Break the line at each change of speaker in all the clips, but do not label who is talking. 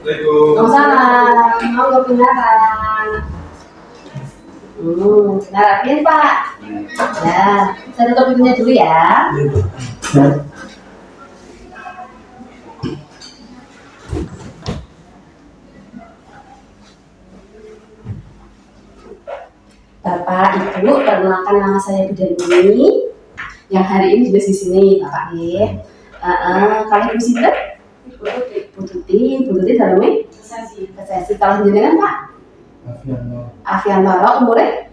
Waalaikumsalam. Monggo kenalan. Kenalan Pak. Ya, saya tutup pintunya dulu ya. Bapak, Ibu, perkenalkan nama saya Bidani. Yang hari ini juga di sini, Bapak ya. Kalau Ibu Sinta? Bu Tuti dalamnya? Kesesi. Kalau jenengan Pak? Afianto, umurnya?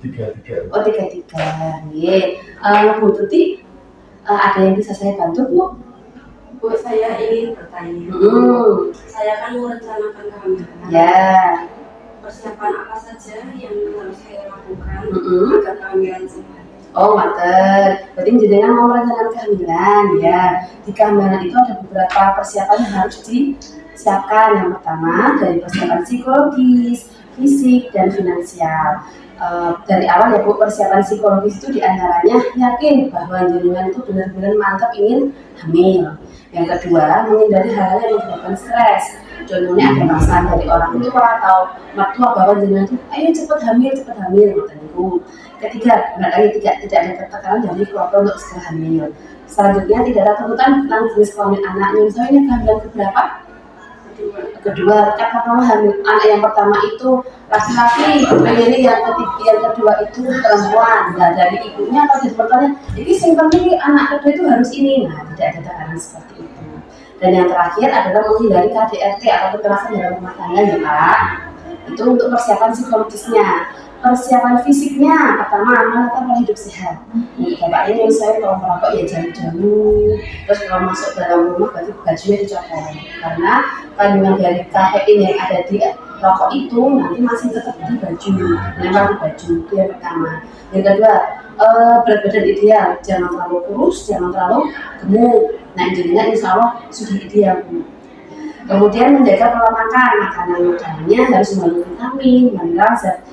33. Oh 33. Iya. Bu Tuti, ada yang bisa saya bantu Bu?
Bu, saya ingin bertanya. Saya kan merencanakan kehamilan.
Ya.
Persiapan apa saja yang harus saya lakukan agar kehamilan sehat?
Oh, mater. Berarti jenengan mau merencanakan kehamilan ya. Di kehamilan itu ada beberapa persiapan yang harus disiapkan. Yang pertama dari persiapan psikologis, fisik, dan finansial. Dari awal ya Bu, persiapan psikologis itu diantaranya yakin bahwa jenengan itu benar-benar mantap ingin hamil. Yang kedua, menghindari hal-hal yang menyebabkan stres. Contohnya ada paksaan dari orang tua atau mertua bahwa jenengan itu ayo cepat hamil gitu. Ketiga, tidak ada ketekanan dari keluarga untuk segera hamil. Selanjutnya tidak ada tuntutan tentang jenis kelamin anaknya. Misalnya kehamilan keberapa? Kedua, kata kamu hamil anak yang pertama itu laki-laki, pengen yang kedua itu perempuan. Nah dari ibunya atau dari pertanyaan, ini penting anak kedua itu harus ini. Nah tidak ada tekanan seperti itu. Dan yang terakhir adalah menghindari KDRT atau kekerasan dalam rumah tangga ya Pak. Itu untuk persiapan psikologisnya. Persiapan fisiknya, pertama menata pola hidup sehat. Bapak ini saya kalau merokok ya jauh-jauh. Terus kalau masuk dalam rumah berarti bajunya dicopot. Karena kandungan dari kafein yang ada di rokok itu nanti masih tetap di baju, menempel di baju. Itu yang pertama. Yang kedua, berat badan ideal, jangan terlalu kurus, jangan terlalu gemuk. Nah jadinya insya Allah sudah ideal. Kemudian menjaga pola makan, makanannya harus mengandung vitamin, mineral, zat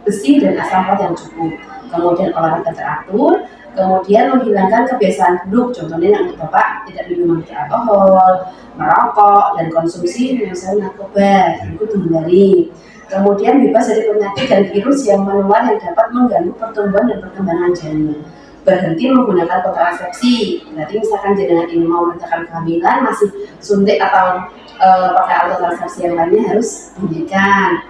besi dan asam folat yang cukup. Kemudian olahraga teratur, kemudian menghilangkan kebiasaan buruk. Contohnya yang Bapak tidak minum alkohol, merokok, dan konsumsi misalnya narkoba, itu dihindari. Kemudian bebas dari penyakit dan virus yang menular yang dapat mengganggu pertumbuhan dan perkembangan janin. Berhenti menggunakan kontrasepsi. Berarti misalkan jenengan ini mau merencanakan kehamilan masih suntik atau pakai alat kontrasepsi yang lainnya harus dihentikan.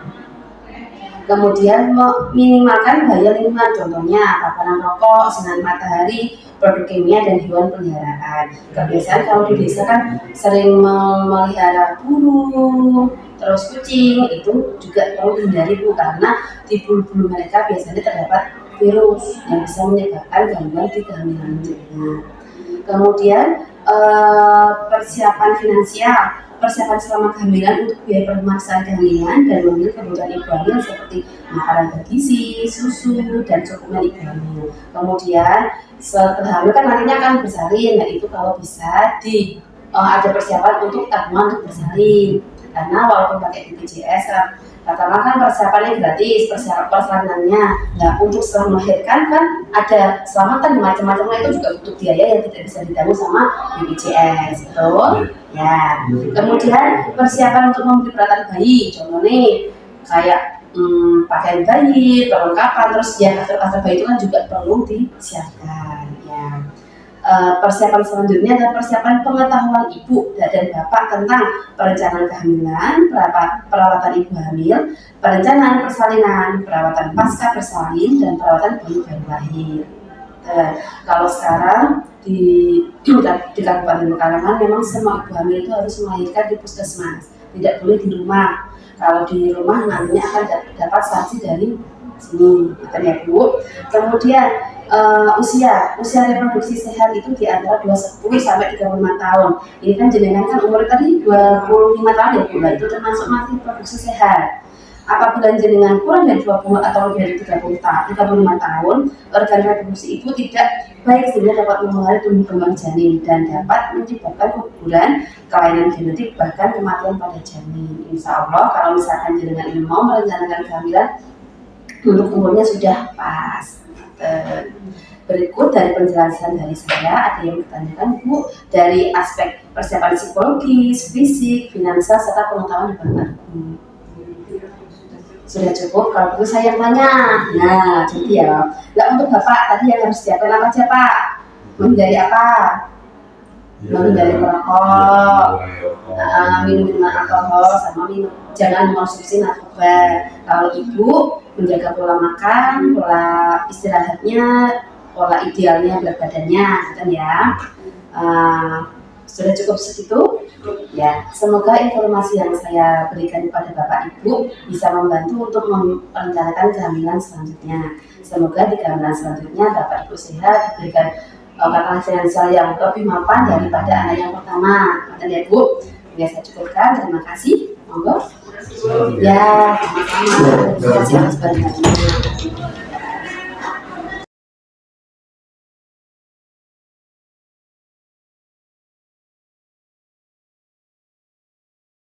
Kemudian minimalkan bahaya lingkungan, contohnya paparan rokok, sinar matahari, produk kimia, dan hewan peliharaan. Kebiasaan kalau di desa kan sering memelihara burung, terus kucing, itu juga perlu dihindari Bu, karena di bulu-bulu mereka biasanya terdapat virus yang bisa menyebabkan gangguan di kehamilan berikutnya. Kemudian persiapan finansial. Persiapan selama kehamilan untuk biaya pemeriksaan kehamilan dan memiliki kebutuhan ibu hamil seperti makanan bergizi, susu, dan suplemen ibu hamil. Kemudian setelah hamil kan nantinya akan bersalin, dan itu kalau bisa ada persiapan untuk tabungan untuk bersalin. Karena walaupun pakai BPJS katakanlah kan persiapannya gratis, persalinannya. Nah untuk setelah melahirkan kan ada selamatan macam-macamnya, itu juga butuh biaya yang tidak bisa ditanggung sama BPJS, betul? Ya. Kemudian persiapan untuk membeli peralatan bayi, contohnya kayak pakaian bayi, perlengkapan, terus ya kasur bayi itu kan juga perlu disiapkan. Ya. Persiapan selanjutnya adalah persiapan pengetahuan ibu dan bapak tentang perencanaan kehamilan, perawatan ibu hamil, perencanaan persalinan, perawatan pasca bersalin, dan perawatan bayi baru lahir. Kalau sekarang di Kabupaten Pekalongan memang semua ibu hamil itu harus melahirkan di puskesmas, tidak boleh di rumah. Kalau di rumah nantinya akan dapat sanksi dari sini, ya Bu. Kemudian usia reproduksi sehat itu di antara 20 sampai 35 tahun. Ini kan jenengan kan umur tadi 25 tahun ya Bu, itu termasuk masih reproduksi sehat. Apabila jenengan kurang dari 20 atau lebih dari 35 tahun, organ reproduksi ibu tidak baik sehingga dapat mempengaruhi tumbuh kembang janin dan dapat menyebabkan keguguran, kelainan genetik, bahkan kematian pada janin. Insya Allah kalau misalkan jenengan ini mau merencanakan kehamilan untuk umurnya sudah pas. berikut dari penjelasan dari saya, ada yang bertanyakan Bu, dari aspek persiapan psikologis, fisik, finansial, serta pengetahuan di Bapak Ibu. Sudah cukup, kalau itu saya yang tanya. Nah, jadi ya. Nah, untuk Bapak tadi yang harus siapkan apa aja Pak? Menghindari apa? Menghindari merokok, minum minuman alkohol, sama jangan mengkonsumsi narkoba. Kalau Ibu menjaga pola makan, pola istirahatnya, pola idealnya berat badannya, gitu ya. Sudah cukup segitu? Ya, semoga informasi yang saya berikan kepada Bapak Ibu bisa membantu untuk merencanakan kehamilan selanjutnya. Semoga di kehamilan selanjutnya Bapak Ibu sehat, diberikan katakan finansial yang lebih mapan daripada anak yang pertama. Ya Bu, ya saya cukupkan. Terima kasih. Monggo. Ya, sama-sama. Terima kasih atas bantuannya.